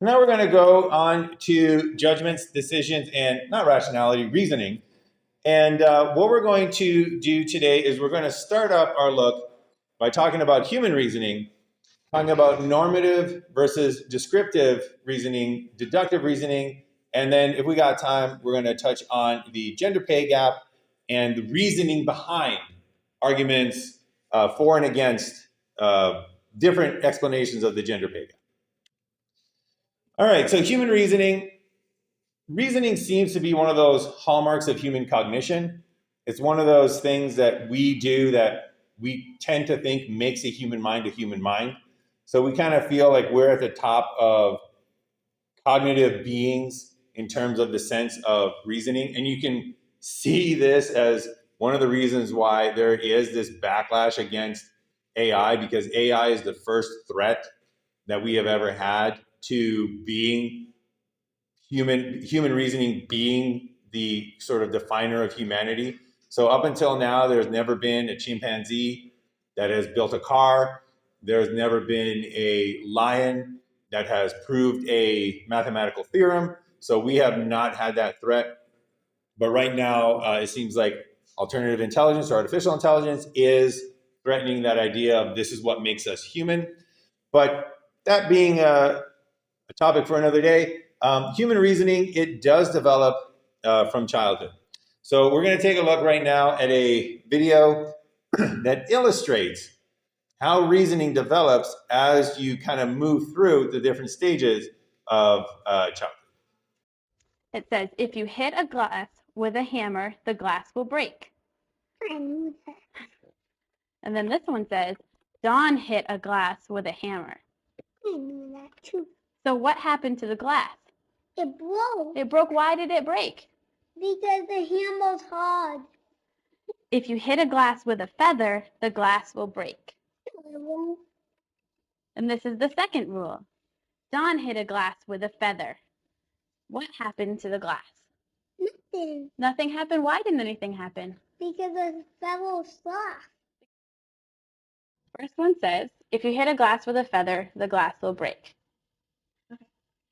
Now we're going to go on to judgments, decisions, and not rationality, reasoning. And what we're going to do today is we're going to start up our look by talking about human reasoning, talking about normative versus descriptive reasoning, deductive reasoning, and then if we got time, we're going to touch on the gender pay gap and the reasoning behind arguments for and against different explanations of the gender pay gap. All right, so human reasoning. Reasoning seems to be one of those hallmarks of human cognition. It's one of those things that we do that we tend to think makes a human mind a human mind. So we kind of feel like we're at the top of cognitive beings in terms of the sense of reasoning. And you can see this as one of the reasons why there is this backlash against AI, because AI is the first threat that we have ever had to being human reasoning being the sort of definer of humanity. So up until now, there's never been a chimpanzee that has built a car. There's never been a lion that has proved a mathematical theorem. So we have not had that threat. But right now, it seems like alternative intelligence or artificial intelligence is threatening that idea of this is what makes us human. But that being a topic for another day, human reasoning, it does develop from childhood. So we're going to take a look right now at a video that illustrates how reasoning develops as you kind of move through the different stages of childhood. It says, if you hit a glass with a hammer, the glass will break. I knew that. And then this one says, Don hit a glass with a hammer. I knew that too. So what happened to the glass? It broke. It broke. Why did it break? Because the hammer's hard. If you hit a glass with a feather, the glass will break. It won't. And this is the second rule. Don hit a glass with a feather. What happened to the glass? Nothing. Nothing happened. Why didn't anything happen? Because the feather's soft. First one says, if you hit a glass with a feather, the glass will break. Okay.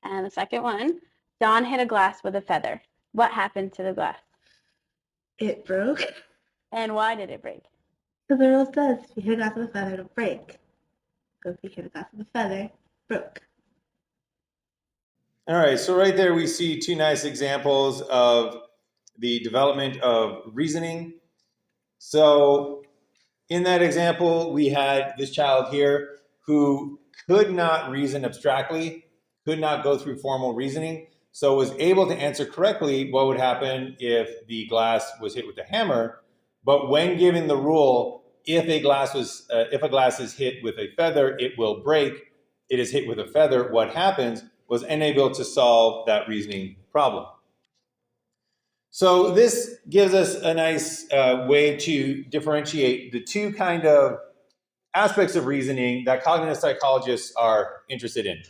And the second one, Don hit a glass with a feather. What happened to the glass? It broke. And why did it break? So the rule says if you hit a glass with a feather, it'll break. So if you hit a glass with a feather, broke. All right, so right there we see two nice examples of the development of reasoning. So in that example, we had this child here who could not reason abstractly, could not go through formal reasoning, so was able to answer correctly what would happen if the glass was hit with a hammer. But when given the rule, if a glass is hit with a feather, it will break. It is hit with a feather. What happens? Was unable to solve that reasoning problem. So this gives us a nice way to differentiate the two kind of aspects of reasoning that cognitive psychologists are interested in.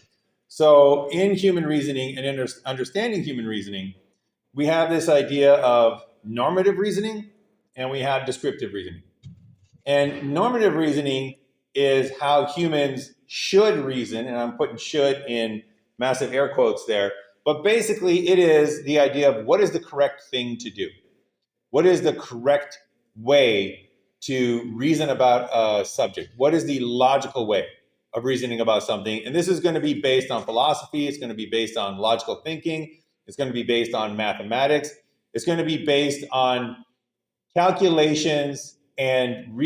So in human reasoning and understanding human reasoning, we have this idea of normative reasoning and we have descriptive reasoning. And normative reasoning is how humans should reason, and I'm putting should in massive air quotes there, but basically it is the idea of what is the correct thing to do? What is the correct way to reason about a subject? What is the logical way of reasoning about something? And this is going to be based on philosophy. It's going to be based on logical thinking. It's going to be based on mathematics. It's going to be based on calculations and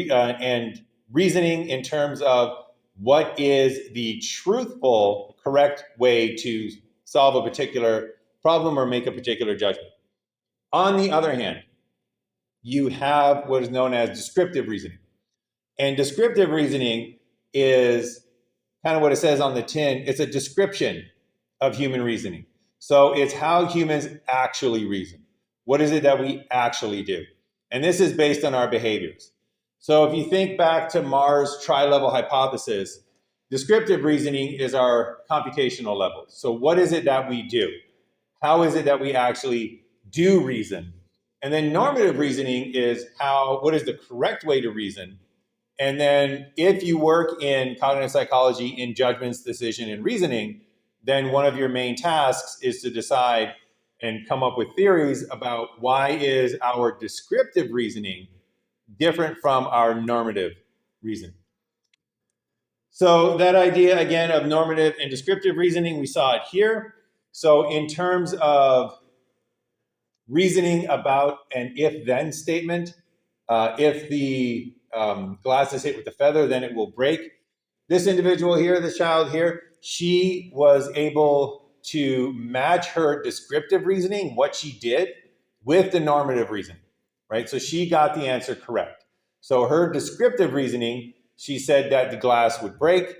reasoning in terms of what is the truthful, correct way to solve a particular problem or make a particular judgment. On the other hand, you have what is known as descriptive reasoning. And descriptive reasoning is kind of what it says on the tin. It's a description of human reasoning. So it's how humans actually reason. What is it that we actually do? And this is based on our behaviors. So if you think back to Mars' tri-level hypothesis, descriptive reasoning is our computational level. So what is it that we do? How is it that we actually do reason? And then normative reasoning is what is the correct way to reason? And then if you work in cognitive psychology in judgments, decision, and reasoning, then one of your main tasks is to decide and come up with theories about why is our descriptive reasoning different from our normative reasoning. So that idea, again, of normative and descriptive reasoning, we saw it here. So in terms of reasoning about an if-then statement, if the glass is hit with a feather, then it will break. This individual here, this child here, she was able to match her descriptive reasoning, what she did, with the normative reasoning, right? So she got the answer correct. So her descriptive reasoning, she said that the glass would break,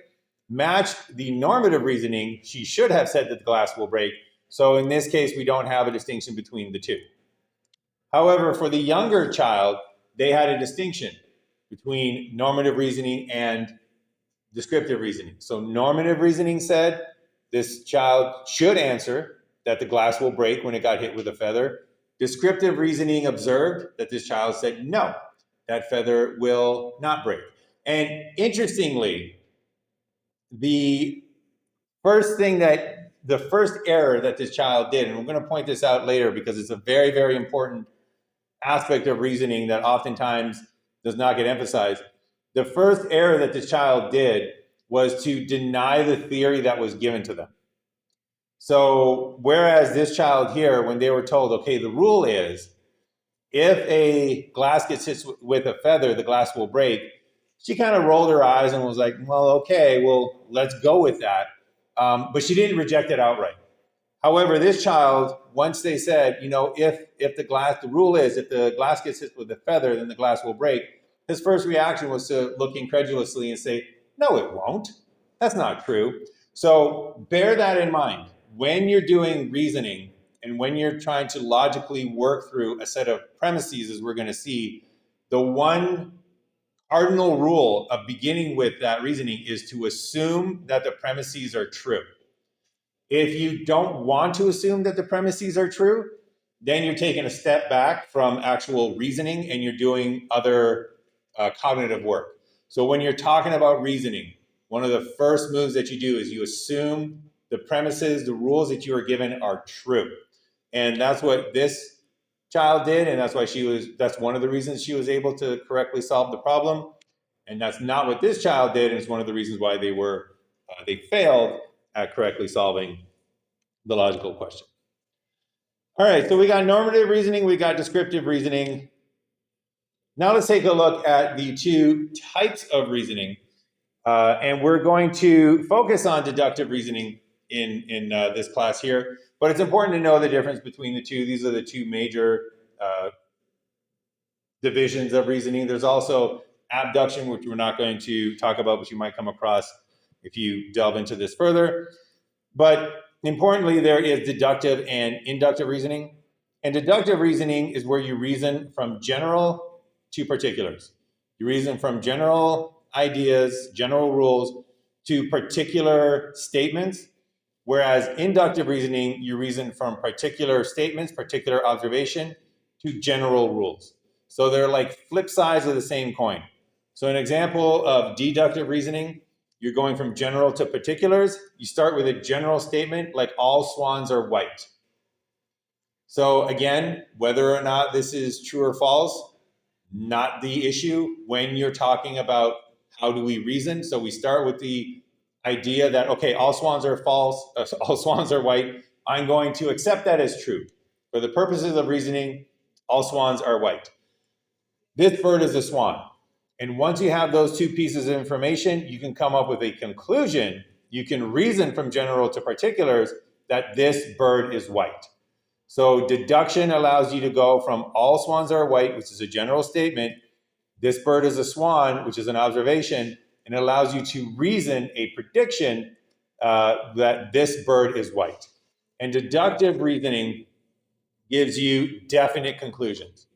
matched the normative reasoning, she should have said that the glass will break. So in this case, we don't have a distinction between the two. However, for the younger child, they had a distinction between normative reasoning and descriptive reasoning. So normative reasoning said this child should answer that the glass will break when it got hit with a feather. Descriptive reasoning observed that this child said no, that feather will not break. And interestingly, the first error that this child did, and we're going to point this out later because it's a very, very important aspect of reasoning that oftentimes does not get emphasized. The first error that this child did was to deny the theory that was given to them. So whereas this child here, when they were told, okay, the rule is if a glass gets hit with a feather, the glass will break, she kind of rolled her eyes and was like, well, okay, well, let's go with that. But she didn't reject it outright. However, this child, once they said, if the rule is if the glass gets hit with a feather, then the glass will break, his first reaction was to look incredulously and say, no, it won't. That's not true. So bear that in mind. When you're doing reasoning and when you're trying to logically work through a set of premises, as we're going to see, the one cardinal rule of beginning with that reasoning is to assume that the premises are true. If you don't want to assume that the premises are true, then you're taking a step back from actual reasoning and you're doing other cognitive work. So when you're talking about reasoning, one of the first moves that you do is you assume the premises, the rules that you are given are true. And that's what this child did, and that's one of the reasons she was able to correctly solve the problem. And that's not what this child did, and it's one of the reasons why they failed at correctly solving the logical question. All right, so we got normative reasoning, we got descriptive reasoning. Now let's take a look at the two types of reasoning. And we're going to focus on deductive reasoning in this class here. But it's important to know the difference between the two. These are the two major divisions of reasoning. There's also abduction, which we're not going to talk about, but you might come across if you delve into this further. But importantly, there is deductive and inductive reasoning. And deductive reasoning is where you reason from general to particulars. You reason from general ideas, general rules, to particular statements, whereas inductive reasoning, you reason from particular statements, particular observation, to general rules. So they're like flip sides of the same coin. So an example of deductive reasoning, you're going from general to particulars. You start with a general statement like all swans are white. So again, whether or not this is true or false, not the issue when you're talking about how do we reason. So we start with the idea that, okay, all swans are false, all swans are white. I'm going to accept that as true. For the purposes of reasoning, all swans are white. This bird is a swan. And once you have those two pieces of information, you can come up with a conclusion. You can reason from general to particulars that this bird is white. So deduction allows you to go from all swans are white, which is a general statement, this bird is a swan, which is an observation, and it allows you to reason a prediction that this bird is white. And deductive reasoning gives you definite conclusions.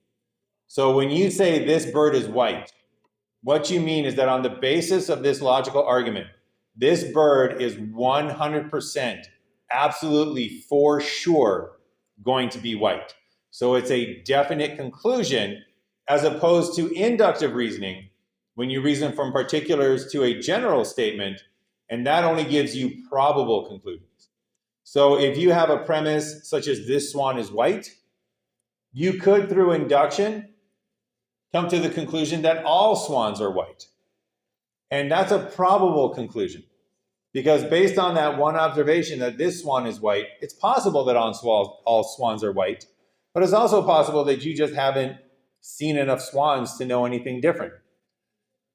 So when you say this bird is white, what you mean is that on the basis of this logical argument, this bird is 100% absolutely for sure going to be white. So it's a definite conclusion as opposed to inductive reasoning when you reason from particulars to a general statement, and that only gives you probable conclusions. So if you have a premise such as this swan is white, you could, through induction, come to the conclusion that all swans are white. And that's a probable conclusion, because based on that one observation that this swan is white, it's possible that all swans are white, but it's also possible that you just haven't seen enough swans to know anything different.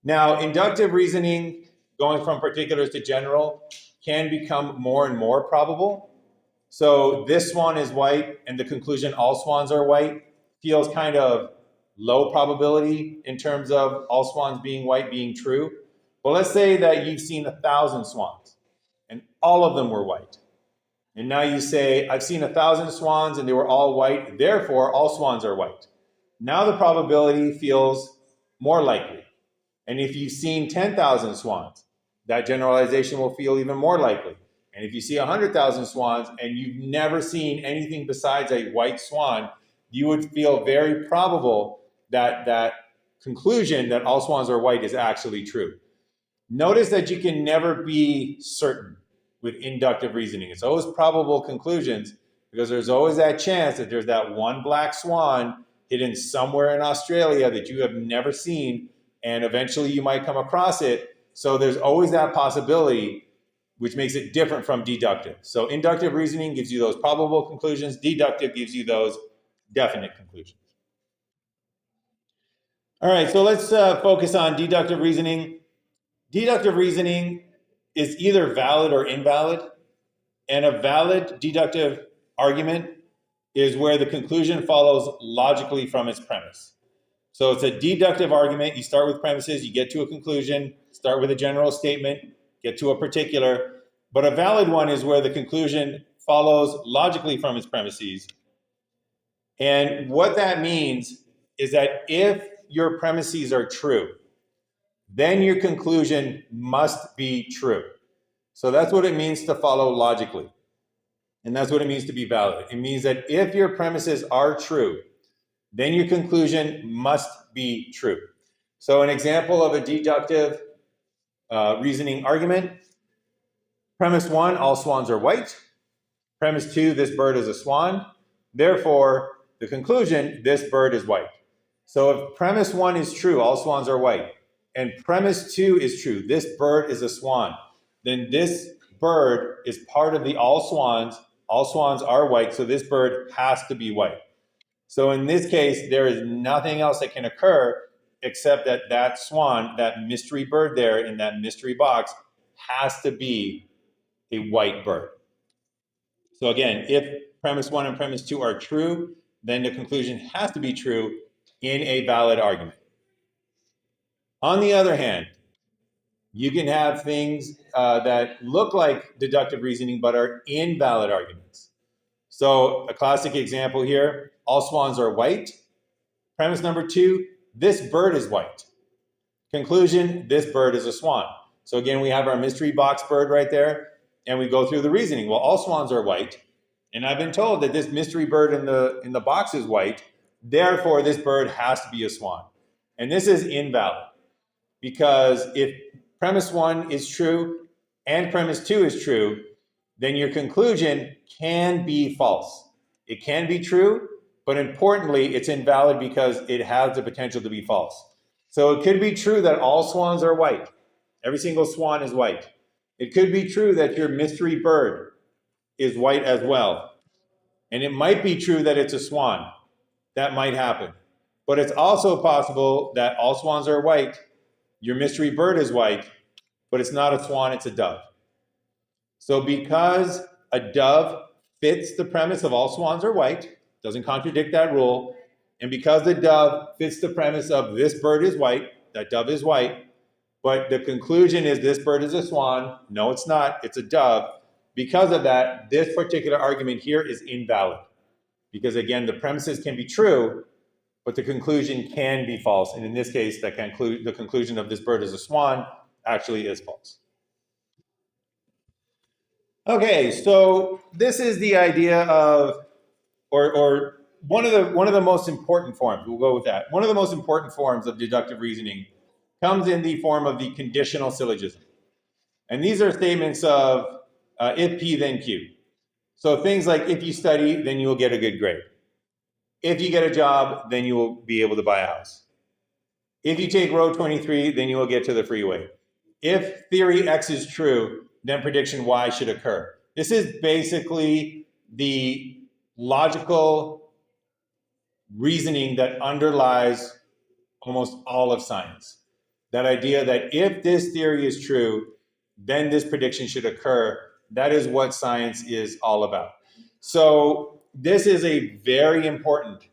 Now, inductive reasoning, going from particulars to general, can become more and more probable. So this swan is white, and the conclusion all swans are white feels kind of low probability in terms of all swans being white being true. But let's say that you've seen 1,000 swans, and all of them were white. And now you say, I've seen 1,000 swans, and they were all white, therefore all swans are white. Now the probability feels more likely. And if you've seen 10,000 swans, that generalization will feel even more likely. And if you see 100,000 swans and you've never seen anything besides a white swan, you would feel very probable that that conclusion that all swans are white is actually true. Notice that you can never be certain with inductive reasoning. It's always probable conclusions, because there's always that chance that there's that one black swan hidden somewhere in Australia that you have never seen, and eventually you might come across it. So there's always that possibility, which makes it different from deductive. So inductive reasoning gives you those probable conclusions. Deductive gives you those definite conclusions. All right, so let's focus on deductive reasoning. Deductive reasoning is either valid or invalid. And a valid deductive argument is where the conclusion follows logically from its premise. So it's a deductive argument. You start with premises, you get to a conclusion, start with a general statement, get to a particular. But a valid one is where the conclusion follows logically from its premises. And what that means is that if your premises are true, then your conclusion must be true. So that's what it means to follow logically. And that's what it means to be valid. It means that if your premises are true, then your conclusion must be true. So an example of a deductive reasoning argument: premise one, all swans are white. Premise two, this bird is a swan. Therefore, the conclusion, this bird is white. So if premise one is true, all swans are white, and premise two is true, this bird is a swan, then this bird is part of the all swans are white, so this bird has to be white. So in this case, there is nothing else that can occur except that that swan, that mystery bird there in that mystery box, has to be a white bird. So again, if premise one and premise two are true, then the conclusion has to be true in a valid argument. On the other hand, you can have things that look like deductive reasoning but are invalid arguments. So a classic example here: all swans are white. Premise number two, this bird is white. Conclusion, this bird is a swan. So again, we have our mystery box bird right there, and we go through the reasoning. Well, all swans are white, and I've been told that this mystery bird in the box is white, therefore this bird has to be a swan. And this is invalid, because if premise one is true and premise two is true, then your conclusion can be false. It can be true, but importantly, it's invalid because it has the potential to be false. So it could be true that all swans are white. Every single swan is white. It could be true that your mystery bird is white as well. And it might be true that it's a swan. That might happen. But it's also possible that all swans are white, your mystery bird is white, but it's not a swan, it's a dove. So because a dove fits the premise of all swans are white, doesn't contradict that rule, and because the dove fits the premise of this bird is white, that dove is white, but the conclusion is this bird is a swan, no it's not, it's a dove. Because of that, this particular argument here is invalid. Because again, the premises can be true, but the conclusion can be false. And in this case, the conclusion of this bird is a swan actually is false. Okay, so this is the idea of, or one of the most important forms, we'll go with that. One of the most important forms of deductive reasoning comes in the form of the conditional syllogism. And these are statements of if P then Q. So things like if you study, then you will get a good grade. If you get a job, then you will be able to buy a house. If you take road 23, then you will get to the freeway. If theory X is true, then prediction Y should occur. This is basically the logical reasoning that underlies almost all of science. That idea that if this theory is true, then this prediction should occur. That is what science is all about. So this is a very important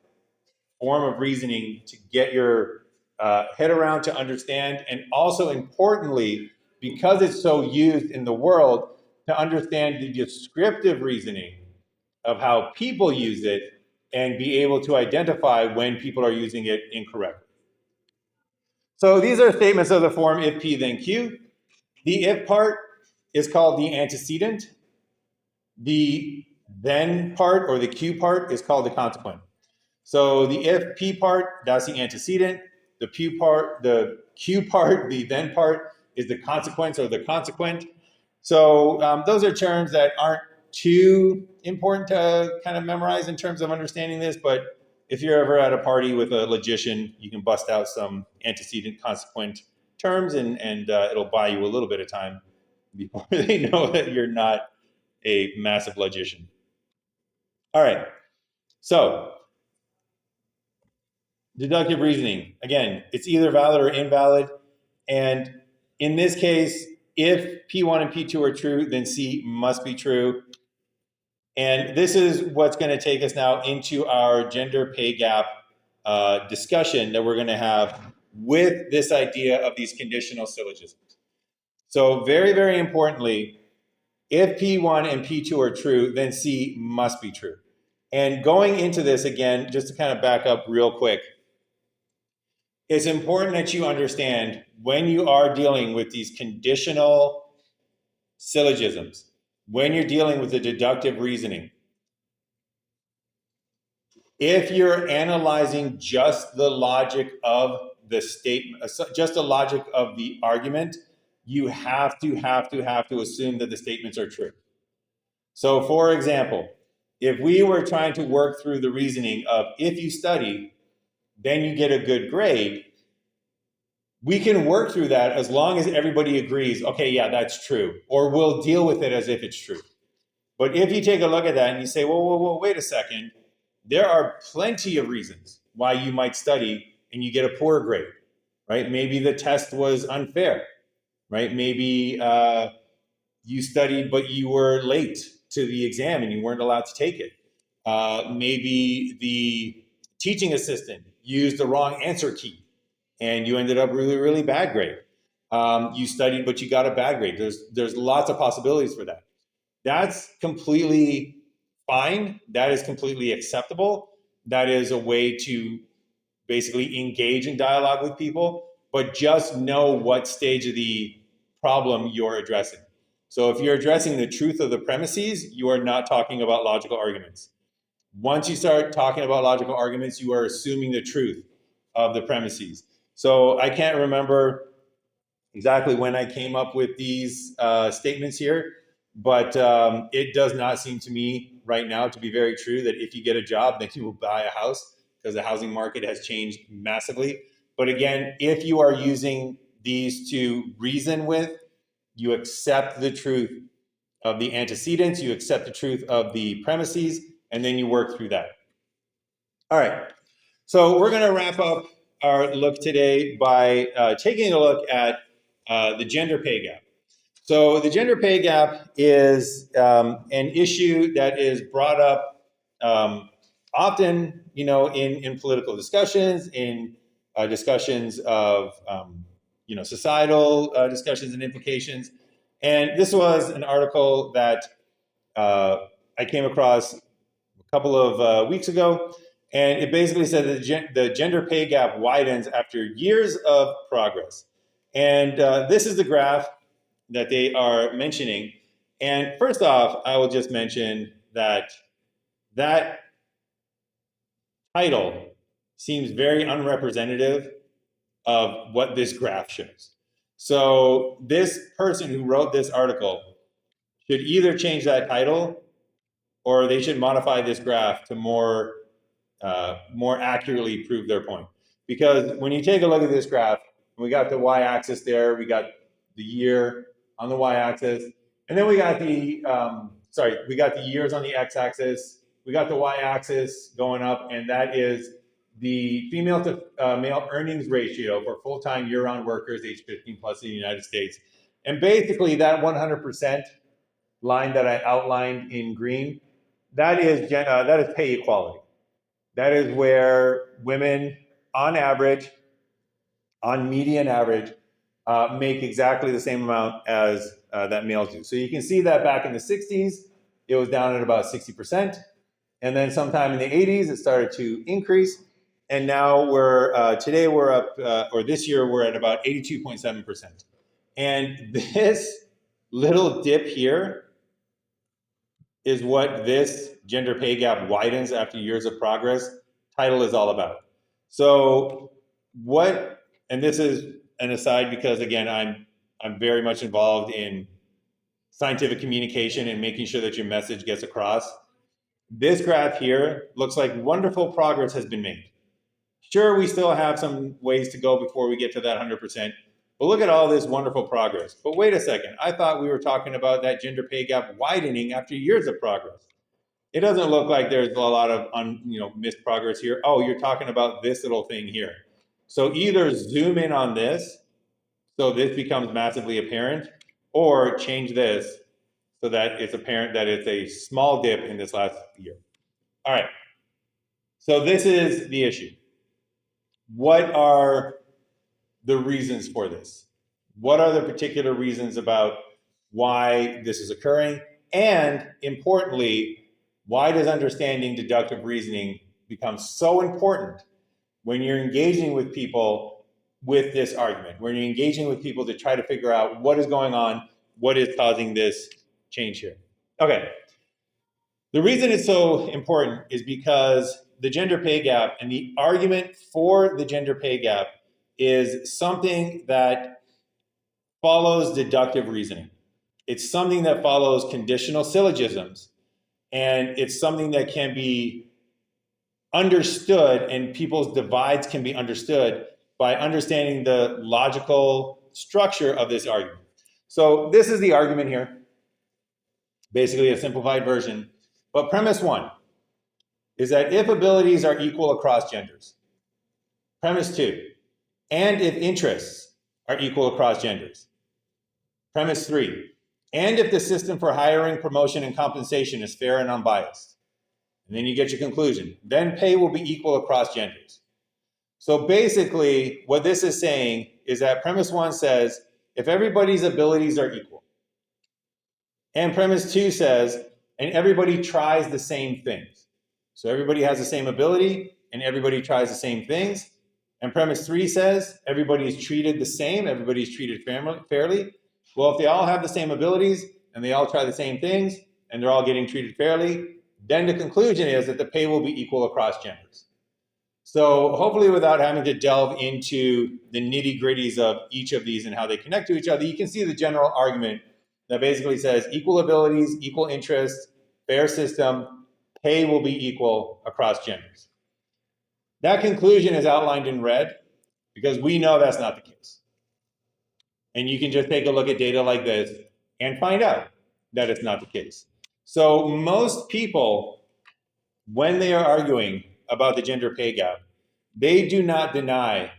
form of reasoning to get your head around, to understand, and also importantly, because it's so used in the world, to understand the descriptive reasoning of how people use it and be able to identify when people are using it incorrectly. So these are statements of the form if P then Q. The if part is called the antecedent. The then part or the Q part is called the consequent. So the if P part, that's the antecedent. The Q part, the then part is the consequence or the consequent. So those are terms that aren't too important to kind of memorize in terms of understanding this, but if you're ever at a party with a logician, you can bust out some antecedent consequent terms and it'll buy you a little bit of time before they know that you're not a massive logician. All right, so deductive reasoning, again, it's either valid or invalid. And in this case, if P1 and P2 are true, then C must be true. And this is what's going to take us now into our gender pay gap discussion that we're going to have with this idea of these conditional syllogisms. So very, very importantly, if P1 and P2 are true, then C must be true. And going into this again, just to kind of back up real quick, it's important that you understand when you are dealing with these conditional syllogisms, when you're dealing with the deductive reasoning, if you're analyzing just the logic of the statement, just the logic of the argument, you have to assume that the statements are true. So for example, if we were trying to work through the reasoning of if you study, then you get a good grade, we can work through that as long as everybody agrees, okay, yeah, that's true, or we'll deal with it as if it's true. But if you take a look at that and you say, whoa, wait a second, there are plenty of reasons why you might study and you get a poor grade, right? Maybe the test was unfair, right? Maybe you studied, but you were late to the exam and you weren't allowed to take it. Maybe the teaching assistant used the wrong answer key and you ended up really, really bad grade. You studied, but you got a bad grade. There's lots of possibilities for that. That's completely fine. That is completely acceptable. That is a way to basically engage in dialogue with people, but just know what stage of the problem you're addressing. So if you're addressing the truth of the premises, you are not talking about logical arguments. Once you start talking about logical arguments, you are assuming the truth of the premises. So I can't remember exactly when I came up with these statements here, but it does not seem to me right now to be very true that if you get a job, then you will buy a house, because the housing market has changed massively. But again, if you are using these to reason with, you accept the truth of the antecedents, you accept the truth of the premises, and then you work through that. All right, so we're going to wrap up our look today by taking a look at the gender pay gap. So the gender pay gap is an issue that is brought up often, in political discussions, in discussions of, societal discussions and implications. And this was an article that I came across a couple of weeks ago, and it basically said that the gender pay gap widens after years of progress. And this is the graph that they are mentioning. And first off, I will just mention that title seems very unrepresentative of what this graph shows. So this person who wrote this article should either change that title or they should modify this graph to more accurately prove their point. Because when you take a look at this graph, we got the y-axis there, we got the year on the y-axis, and then we got the years on the x-axis, we got the y-axis going up, and that is the female to male earnings ratio for full-time year-round workers age 15 plus in the United States. And basically that 100% line that I outlined in green, that is pay equality. That is where women, on average, on median average, make exactly the same amount as that males do. So you can see that back in the 60s, it was down at about 60%. And then sometime in the 80s, it started to increase. And now today we're up, or this year, we're at about 82.7%. And this little dip here is what this gender pay gap widens after years of progress title is all about. So and this is an aside because again, I'm very much involved in scientific communication and making sure that your message gets across. This graph here looks like wonderful progress has been made. Sure, we still have some ways to go before we get to that 100%, but look at all this wonderful progress. But wait a second, I thought we were talking about that gender pay gap widening after years of progress. It doesn't look like there's a lot of missed progress here. Oh, you're talking about this little thing here. So either zoom in on this so this becomes massively apparent, or change this so that it's apparent that it's a small dip in this last year. All right, so this is the issue. What are the reasons for this? What are the particular reasons about why this is occurring? And importantly, why does understanding deductive reasoning become so important when you're engaging with people with this argument, when you're engaging with people to try to figure out what is going on, what is causing this change here? Okay. The reason it's so important is because the gender pay gap and the argument for the gender pay gap is something that follows deductive reasoning. It's something that follows conditional syllogisms, and it's something that can be understood, and people's divides can be understood by understanding the logical structure of this argument. So this is the argument here, basically a simplified version. But premise one is that if abilities are equal across genders. Premise two, and if interests are equal across genders. Premise three, and if the system for hiring, promotion, and compensation is fair and unbiased. And then you get your conclusion. Then pay will be equal across genders. So basically, what this is saying is that premise one says, if everybody's abilities are equal. And premise two says, and everybody tries the same things. So everybody has the same ability, and everybody tries the same things. And premise three says, everybody is treated the same, everybody's treated fairly. Well, if they all have the same abilities, and they all try the same things, and they're all getting treated fairly, then the conclusion is that the pay will be equal across genders. So hopefully without having to delve into the nitty-gritties of each of these and how they connect to each other, you can see the general argument that basically says equal abilities, equal interests, fair system, pay will be equal across genders. That conclusion is outlined in red because we know that's not the case. And you can just take a look at data like this and find out that it's not the case. So most people, when they are arguing about the gender pay gap, they do not deny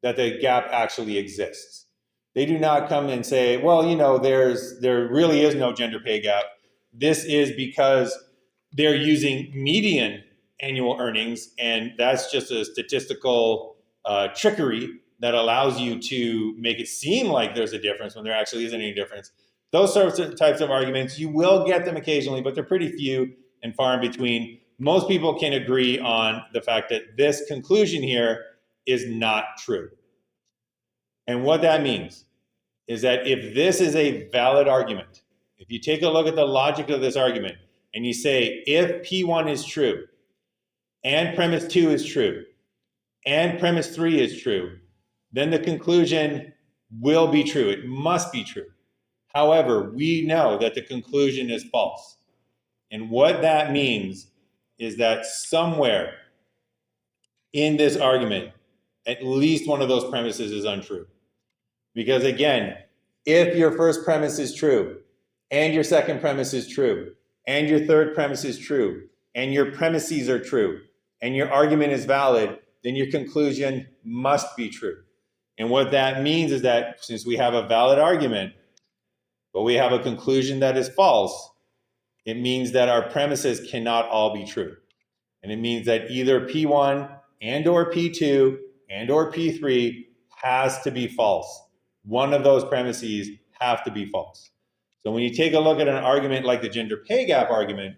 that the gap actually exists. They do not come and say, well, there really is no gender pay gap. This is because they're using median annual earnings, and that's just a statistical trickery that allows you to make it seem like there's a difference when there actually isn't any difference. Those types of arguments, you will get them occasionally, but they're pretty few and far in between. Most people can agree on the fact that this conclusion here is not true. And what that means is that if this is a valid argument, if you take a look at the logic of this argument and you say, if P1 is true, and premise 2 is true, and premise 3 is true, then the conclusion will be true. It must be true. However, we know that the conclusion is false. And what that means is that somewhere in this argument, at least one of those premises is untrue. Because again, if your first premise is true, and your second premise is true, and your third premise is true, and your premises are true, and your argument is valid, then your conclusion must be true. And what that means is that since we have a valid argument, but we have a conclusion that is false, it means that our premises cannot all be true. And it means that either P1 and or P2 and or P3 has to be false. One of those premises have to be false. So when you take a look at an argument like the gender pay gap argument,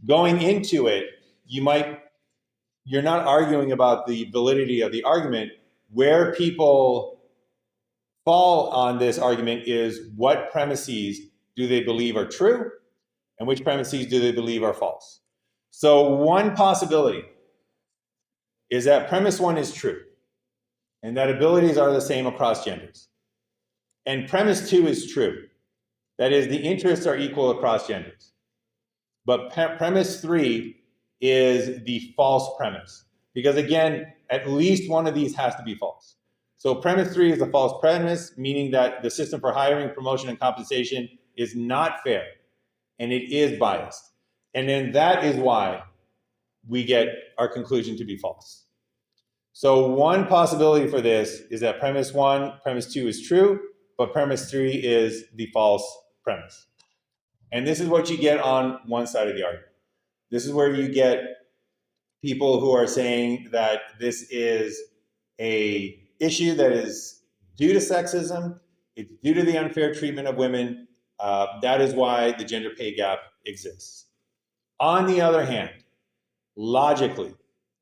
going into it, you're not arguing about the validity of the argument. Where people fall on this argument is what premises do they believe are true and which premises do they believe are false. So one possibility is that premise one is true and that abilities are the same across genders. And premise two is true. That is, the interests are equal across genders. But premise three is the false premise. Because again, at least one of these has to be false. So premise three is a false premise, meaning that the system for hiring, promotion, and compensation is not fair, and it is biased. And then that is why we get our conclusion to be false. So one possibility for this is that premise one, premise two is true, but premise three is the false premise. And this is what you get on one side of the argument. This is where you get people who are saying that this is a issue that is due to sexism, it's due to the unfair treatment of women. That is why the gender pay gap exists. On the other hand, logically,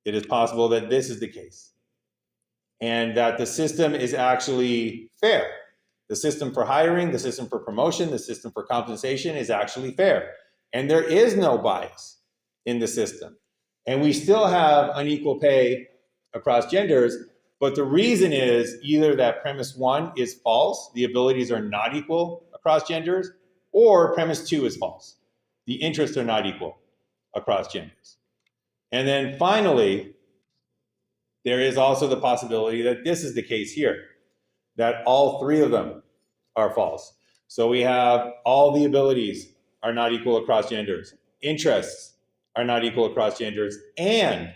it is possible that this is the case and that the system is actually fair. The system for hiring, the system for promotion, the system for compensation is actually fair. And there is no bias in the system. And we still have unequal pay across genders, but the reason is either that premise one is false, the abilities are not equal across genders, or premise two is false, the interests are not equal across genders. And then finally, there is also the possibility that this is the case here, that all three of them are false. So we have all the abilities are not equal across genders, interests are not equal across genders, and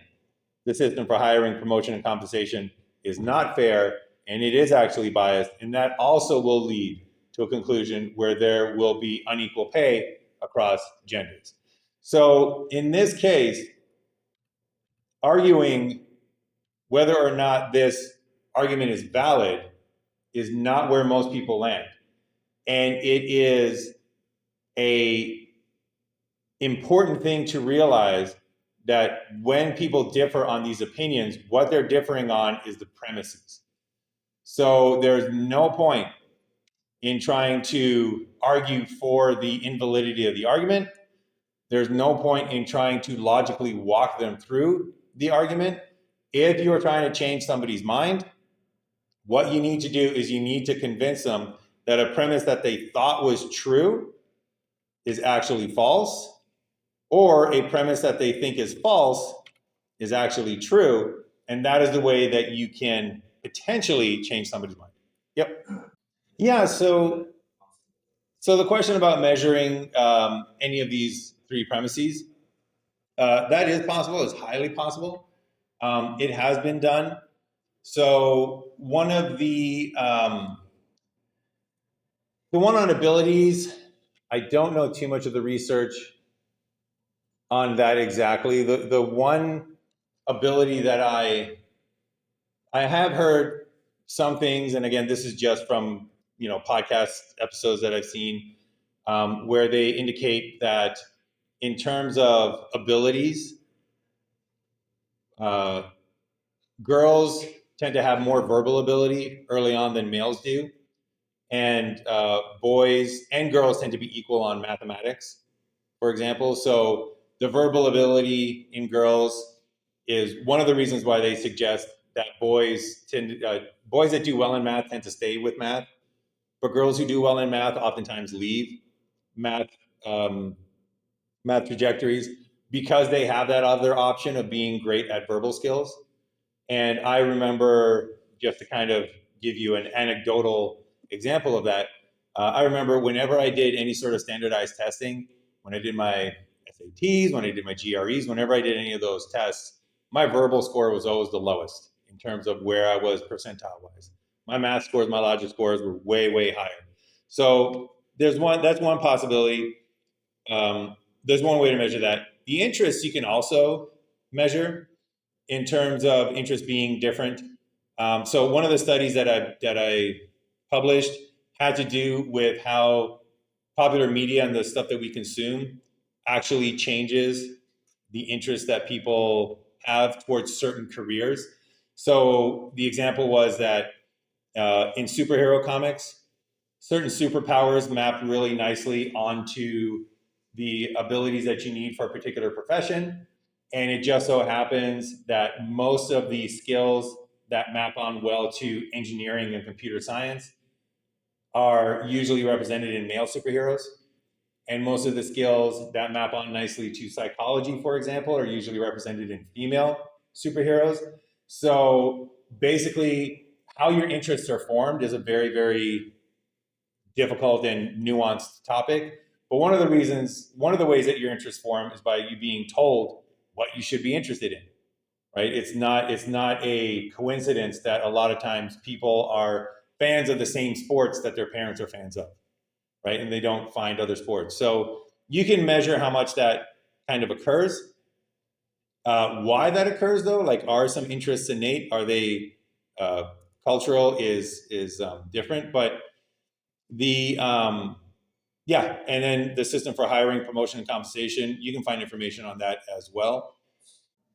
the system for hiring, promotion, and compensation is not fair, and it is actually biased, and that also will lead to a conclusion where there will be unequal pay across genders. So in this case, arguing whether or not this argument is valid is not where most people land. And it is a important thing to realize that when people differ on these opinions, what they're differing on is the premises. So there's no point in trying to argue for the invalidity of the argument. There's no point in trying to logically walk them through the argument. If you're trying to change somebody's mind, what you need to do is you need to convince them that a premise that they thought was true is actually false, or a premise that they think is false is actually true. And that is the way that you can potentially change somebody's mind. Yep. Yeah, so the question about measuring any of these three premises, that is possible, it's highly possible. It has been done. So one of the one on abilities, I don't know too much of the research on that exactly. The one ability that I have heard some things, and again, this is just from podcast episodes that I've seen, where they indicate that in terms of abilities, girls tend to have more verbal ability early on than males do, and boys and girls tend to be equal on mathematics, for example. So the verbal ability in girls is one of the reasons why they suggest that boys that do well in math tend to stay with math, but girls who do well in math oftentimes leave math math trajectories because they have that other option of being great at verbal skills. And I remember, just to kind of give you an anecdotal example of that, I remember whenever I did any sort of standardized testing, when I did my SATs, when I did my GREs, whenever I did any of those tests, my verbal score was always the lowest in terms of where I was percentile wise. My math scores, my logic scores were way, way higher. So that's one possibility. There's one way to measure that. The interest you can also measure in terms of interest being different. So one of the studies that I published had to do with how popular media and the stuff that we consume actually changes the interest that people have towards certain careers. So the example was that in superhero comics, certain superpowers map really nicely onto the abilities that you need for a particular profession. And it just so happens that most of the skills that map on well to engineering and computer science are usually represented in male superheroes. And most of the skills that map on nicely to psychology, for example, are usually represented in female superheroes. So basically, how your interests are formed is a very, very difficult and nuanced topic. But one of the ways that your interests form is by you being told what you should be interested in, right? It's not a coincidence that a lot of times people are fans of the same sports that their parents are fans of, right? And they don't find other sports. So you can measure how much that kind of occurs. Why that occurs though, like are some interests innate? Are they cultural? Is different, but the yeah, and then the system for hiring, promotion, and compensation, you can find information on that as well.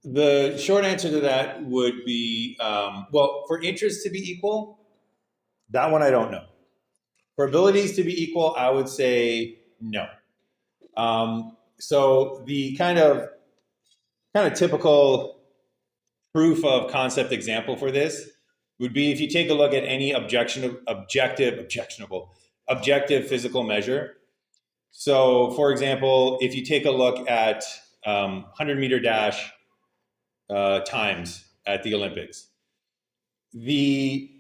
The short answer to that would be, well, for interests to be equal, that one I don't know. For abilities to be equal, I would say no. So the kind of typical proof of concept example for this would be if you take a look at any objective physical measure. So, for example, if you take a look at 100-meter dash times at the Olympics, the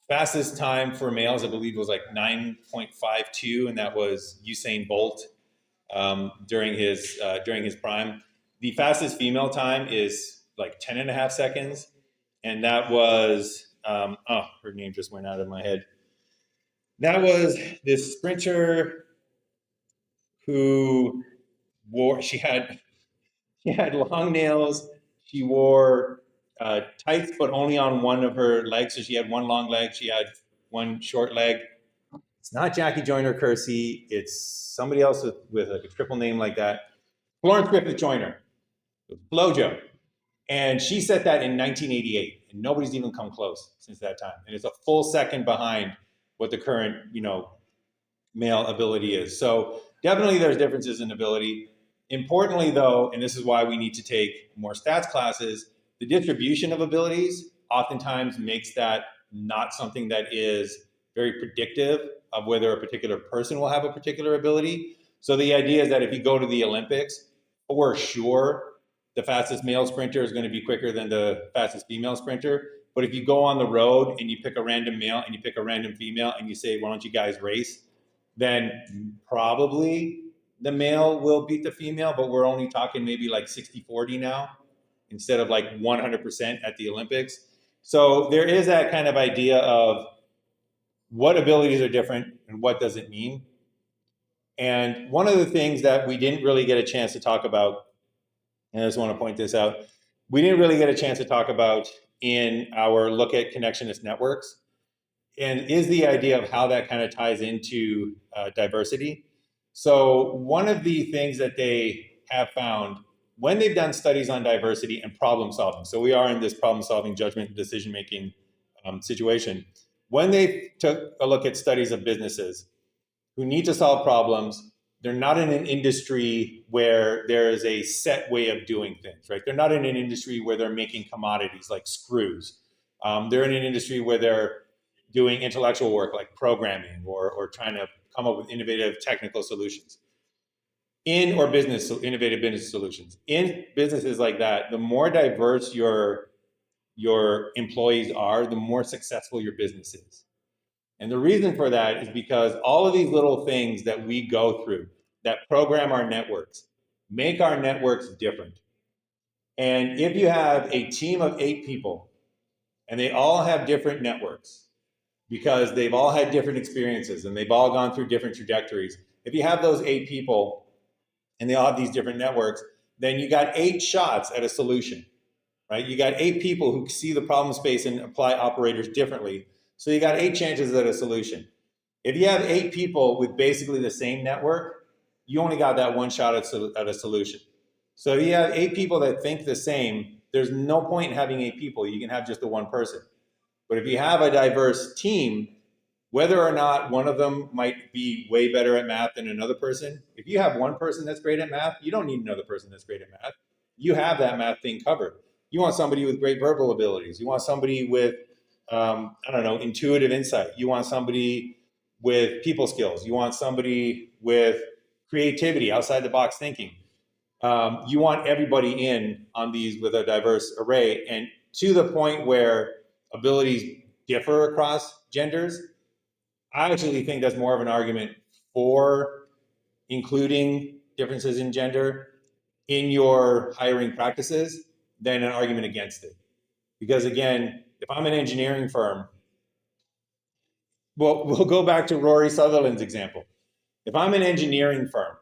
fastest time for males, I believe, was like 9.52, and that was Usain Bolt during his prime. The fastest female time is like 10 and a half seconds, and that was her name just went out of my head. That was this sprinter who she had long nails. She wore tights, but only on one of her legs. So she had one long leg. She had one short leg. It's not Jackie Joyner Kersey. It's somebody else with like a triple name like that. Florence Griffith Joyner, Flojo. And she set that in 1988, and nobody's even come close since that time. And it's a full second behind what the current, male ability is. So definitely there's differences in ability. Importantly though, and this is why we need to take more stats classes, the distribution of abilities oftentimes makes that not something that is very predictive of whether a particular person will have a particular ability. So the idea is that if you go to the Olympics, for sure, the fastest male sprinter is going to be quicker than the fastest female sprinter. But if you go on the road and you pick a random male and you pick a random female and you say, why don't you guys race? Then probably the male will beat the female, but we're only talking maybe like 60-40 now instead of like 100% at the Olympics. So there is that kind of idea of what abilities are different and what does it mean. And one of the things that we didn't really get a chance to talk about, and I just want to point this out, we didn't really get a chance to talk about in our look at connectionist networks, and is the idea of how that kind of ties into diversity. So one of the things that they have found when they've done studies on diversity and problem solving, so we are in this problem solving, judgment, decision making situation. When they took a look at studies of businesses who need to solve problems, they're not in an industry where there is a set way of doing things, right? They're not in an industry where they're making commodities like screws. They're in an industry where they're doing intellectual work like programming or trying to come up with innovative technical solutions. innovative business solutions. In businesses like that, the more diverse your employees are, the more successful your business is. And the reason for that is because all of these little things that we go through that program our networks make our networks different. And if you have a team of 8 people and they all have different networks because they've all had different experiences and they've all gone through different trajectories, if you have those 8 people and they all have these different networks, then you got 8 shots at a solution, right? You got 8 people who see the problem space and apply operators differently. So you got 8 chances at a solution. If you have 8 people with basically the same network, you only got that one shot at a solution. So if you have 8 people that think the same, there's no point in having 8 people. You can have just the one person. But if you have a diverse team, whether or not one of them might be way better at math than another person, if you have one person that's great at math, you don't need another person that's great at math. You have that math thing covered. You want somebody with great verbal abilities. You want somebody with, intuitive insight. You want somebody with people skills. You want somebody with creativity, outside the box thinking. You want everybody in on these with a diverse array, and to the point where abilities differ across genders. I actually think that's more of an argument for including differences in gender in your hiring practices than an argument against it. Because again, if I'm an engineering firm, we'll go back to Rory Sutherland's example. If I'm an engineering firm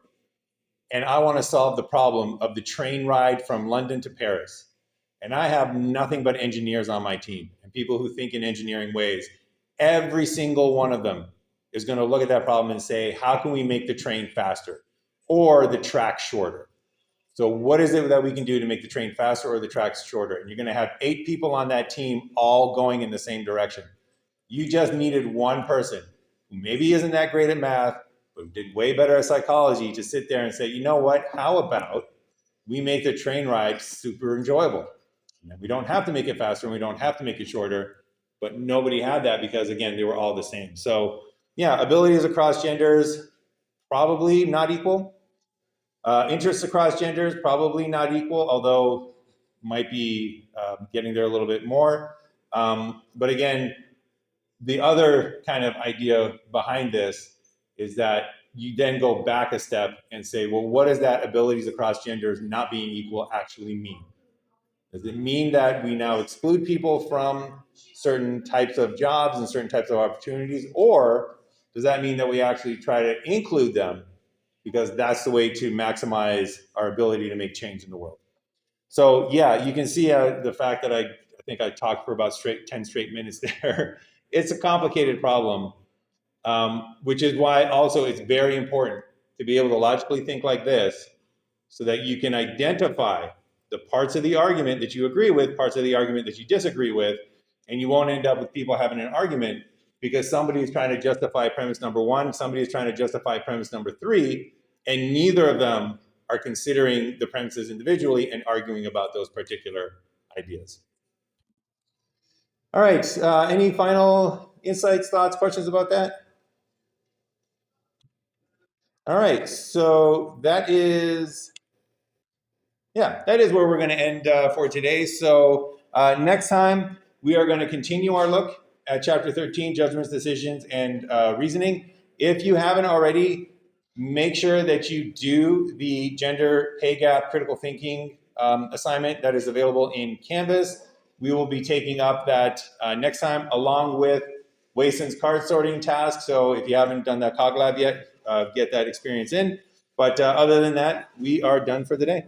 and I want to solve the problem of the train ride from London to Paris, and I have nothing but engineers on my team and people who think in engineering ways, every single one of them is going to look at that problem and say, how can we make the train faster or the track shorter? So what is it that we can do to make the train faster or the tracks shorter? And you're going to have 8 people on that team all going in the same direction. You just needed one person who maybe isn't that great at math, but did way better at psychology to sit there and say, you know what, how about we make the train ride super enjoyable? And we don't have to make it faster and we don't have to make it shorter, but nobody had that because, again, they were all the same. So yeah, abilities across genders, probably not equal. Interests across genders, probably not equal, although might be getting there a little bit more. But again, the other kind of idea behind this is that you then go back a step and say, well, what does that abilities across genders not being equal actually mean? Does it mean that we now exclude people from certain types of jobs and certain types of opportunities? Or does that mean that we actually try to include them because that's the way to maximize our ability to make change in the world? So yeah, you can see the fact that I think I talked for about 10 straight minutes there. It's a complicated problem, which is why also it's very important to be able to logically think like this so that you can identify the parts of the argument that you agree with, parts of the argument that you disagree with, and you won't end up with people having an argument because somebody is trying to justify premise number 1, somebody is trying to justify premise number 3, and neither of them are considering the premises individually and arguing about those particular ideas. All right, any final insights, thoughts, questions about that? All right, so that is where we're going to end for today. So next time, we are going to continue our look at Chapter 13, Judgments, Decisions, and Reasoning. If you haven't already, make sure that you do the Gender Pay Gap Critical Thinking assignment that is available in Canvas. We will be taking up that next time, along with Wason's card sorting task. So if you haven't done that Cog Lab yet, get that experience in. But other than that, we are done for the day.